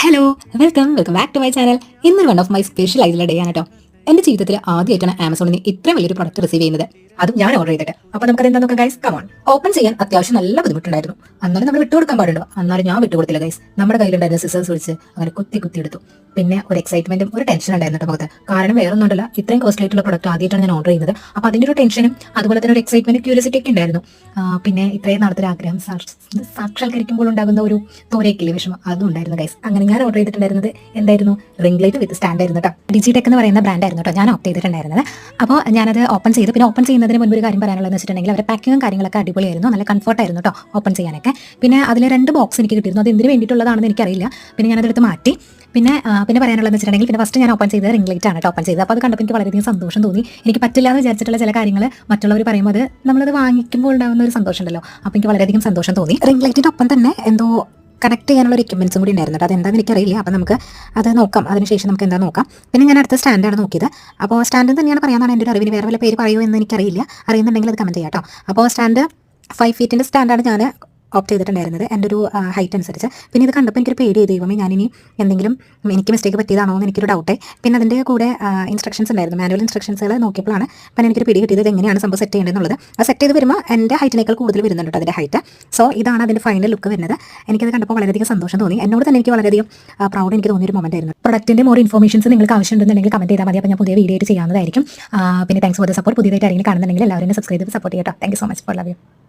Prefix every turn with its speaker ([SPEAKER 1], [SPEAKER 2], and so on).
[SPEAKER 1] Hello, welcome back to my channel. ഇന്നൊരു one of my special ആയിട്ടുള്ള day ആണ് കേട്ടോ. എന്റെ ജീവിതത്തിൽ ആദ്യമായിട്ടാണ് ആമസോണിൽ നിന്ന് ഇത്രയും വലിയൊരു പ്രൊഡക്റ്റ് റിസീവ് ചെയ്യുന്നത്. അതും ഞാൻ ഓർഡർ ചെയ്തിട്ട്. അപ്പൊ നമുക്ക് എന്താ നോക്കാം ഗൈസ്. കമോൺ. ഓപ്പൺ ചെയ്യാൻ അത്യാവശ്യം നല്ല ബുദ്ധിമുട്ടുണ്ടായിരുന്നു. എന്നാലും നമ്മൾ വിട്ടുകൊടുക്കാൻ പാടുണ്ടോ? എന്നാലും ഞാൻ വിട്ടുകൊടുത്തില്ല ഗൈസ്. നമ്മുടെ കയ്യിലുണ്ടായിരുന്ന സിസേഴ്സ് വിളിച്ച് അങ്ങനെ കുത്തി എടുത്തു. പിന്നെ ഒരു എക്സൈറ്റ്മെന്റും ഒരു ടെൻഷൻ ഉണ്ടായിരുന്നു കേട്ടോ മുഖത്ത്. കാരണം വേറെ ഒന്നുമല്ല, ഇത്രയും കോസ്റ്റ്ലി ആയിട്ടുള്ള പ്രൊഡക്റ്റ് ആദ്യമായിട്ടാണ് ഞാൻ ഓർഡർ ചെയ്യുന്നത്. അപ്പൊ അതിന്റെ ഒരു ടെൻഷനും അതുപോലെ തന്നെ ഒരു എക്സൈറ്റ്മെന്റ് ക്യൂരിയോസിറ്റി ഒക്കെ ഉണ്ടായിരുന്നു. പിന്നെ ഇത്രയും നാളത്തെ ഒരു ആഗ്രഹം സാക്ഷാത്കരിക്കുമ്പോൾ ഉണ്ടാകുന്ന ഒരു തോരേക്കില്ലേ വിഷമം, അതും ഉണ്ടായിരുന്നു ഗൈസ്. അങ്ങനെ ഞാൻ ഓർഡർ ചെയ്തിട്ടുണ്ടായിരുന്നത് എന്തായിരുന്നു? റിംഗ് ലൈറ്റ് വിത്ത് സ്റ്റാൻഡ് ആയിരുന്നു കേട്ടോ. ഡിജിടെക് എന്ന് പറയുന്ന ബ്രാൻഡ് ആയിരുന്നു കേട്ടോ ഞാൻ ഓപ്റ്റ് ചെയ്തിട്ടുണ്ടായിരുന്നത്. അപ്പോൾ ഞാനത് ഓപ്പൺ ചെയ്ത്, പിന്നെ ഓപ്പൺ ചെയ്യുന്നതിന് മുൻപ് ഒരു കാര്യം പറയാനുള്ളതെന്ന് വെച്ചിട്ടുണ്ടെങ്കിൽ അവരുടെ പാക്കിങ്ങും കാര്യങ്ങളൊക്കെ അടിപൊളിയായിരുന്നു, നല്ല കംഫർട്ടായിരുന്നു കേട്ടോ ഓപ്പൺ ചെയ്യാനൊക്കെ. പിന്നെ അതിൽ 2 ബോക്സ് എനിക്ക് കിട്ടിയിരുന്നു. അത് എന്തിനു വേണ്ടിയിട്ടുള്ളതാണെന്ന് എനിക്കറിയില്ല. പിന്നെ ഞാനതെടുത്ത് മാറ്റി. പിന്നെ പറയാനുള്ളതെന്ന് വെച്ചിട്ടുണ്ടെങ്കിൽ, പിന്നെ ഫസ്റ്റ് ഞാൻ ഓപ്പൺ ചെയ്തത് റിംഗ് ലൈറ്റ് ആണ് കേട്ടോ ഓപ്പൺ ചെയ്തത്. അപ്പോൾ അത് കണ്ടപ്പോൾ എനിക്ക് വളരെയധികം സന്തോഷം തോന്നി. എനിക്ക് പറ്റില്ല എന്ന് വിചാരിച്ചിട്ടുള്ള ചില കാര്യങ്ങൾ മറ്റുള്ളവർ പറയുമ്പോൾ അത് നമ്മളത് വാങ്ങിക്കുമ്പോൾ ഉണ്ടാകുന്ന ഒരു സന്തോഷം ഉണ്ടല്ലോ, അപ്പോൾ എനിക്ക് വളരെയധികം സന്തോഷം തോന്നി. റിംഗ് ലൈറ്റിൻ്റെ ഒപ്പം തന്നെ എന്തോ കണക്ട് ചെയ്യാനുള്ള ഒരു എക്യുപ്മെന്റ്സും കൂടി ഉണ്ടായിരുന്നു. അതെന്താണെന്ന് എനിക്കറിയില്ല. അപ്പോൾ നമുക്ക് അത് നോക്കാം, അതിനുശേഷം നമുക്ക് എന്താ നോക്കാം. പിന്നെ ഞാൻ അടുത്ത സ്റ്റാൻഡാണ് നോക്കിയത്. അപ്പോൾ സ്റ്റാൻഡ് തന്നെയാണ് പറയാനാണ് എൻ്റെ ഒരു അറിവിന്. വേറെ വല്ല പേര് പറയുമോ എന്ന് എനിക്കറിയില്ല. അറിയുന്നുണ്ടെങ്കിൽ അത് കമൻറ്റ് ചെയ്യാം കേട്ടോ. അപ്പോൾ സ്റ്റാൻഡ് 5 ഫീറ്റിൻ്റെ സ്റ്റാൻഡാണ് ഞാൻ ഓപ്റ്റ് ചെയ്തിട്ടുണ്ടായിരുന്നത് എൻ്റെ ഒരു ഹൈറ്റ് അനുസരിച്ച്. പിന്നെ ഇത് കണ്ടപ്പോൾ എനിക്കൊരു പേടി ചെയ്ത് ദൈവമേ, ഞാനിനി എന്തെങ്കിലും എനിക്ക് മിസ്റ്റേക്ക് പറ്റിയതാണോ എന്ന് എനിക്കൊരു ഡൗട്ടേ. പിന്നെ അതിൻ്റെ കൂടെ ഇൻസ്ട്രക്ഷൻസ് ഉണ്ടായിരുന്നു, മാനുവൽ ഇൻസ്ട്രക്ഷൻസുകൾ നോക്കിയപ്പോഴാണ് പിന്നെ എനിക്കൊരു പിടി കിട്ടിയത് എങ്ങനെയാണ് സംഭവം സെറ്റ് ചെയ്യേണ്ടതെന്നുള്ളത്. അത് സെറ്റ് ചെയ്ത് വരുമ്പോൾ എൻ്റെ ഹൈറ്റിനേക്കാൾ കൂടുതൽ വരുന്നുണ്ട് അതിൻ്റെ ഹൈറ്റ്. സോ ഇതാണ് അതിൻ്റെ ഫൈനൽ ലുക്ക് വരുന്നത്. എനിക്കത് കണ്ടപ്പോൾ വളരെയധികം സന്തോഷം തോന്നി. എന്നോട് തന്നെ എനിക്ക് വളരെയധികം പ്രൗഡ് എനിക്ക് തോന്നിയൊരു മൊമെൻ്റ് ആയിരുന്നു. പ്രൊഡക്റ്റിൻ്റെ മോർ ഇൻഫോർമേഷൻസ് നിങ്ങൾക്ക് ആവശ്യമുണ്ടെന്നുണ്ടെങ്കിൽ കമൻറ്റ് ചെയ്താൽ മതി. അപ്പോൾ ഞാൻ പുതിയ വീഡിയോ ആയിട്ട് ചെയ്യാവുന്നതായിരിക്കും. പിന്നെ താങ്ക്സ് ഫോർ ദ സപ്പോർട്ട്. പുതിയതായിട്ട് ആരെങ്കിലും കാണുന്നുണ്ടെങ്കിൽ എല്ലാവരും സബ്സ്ക്രൈബ് ചെയ്ത് സപ്പോർട്ട് ചെയ്യാം കേട്ടോ. Thank you so much for love you.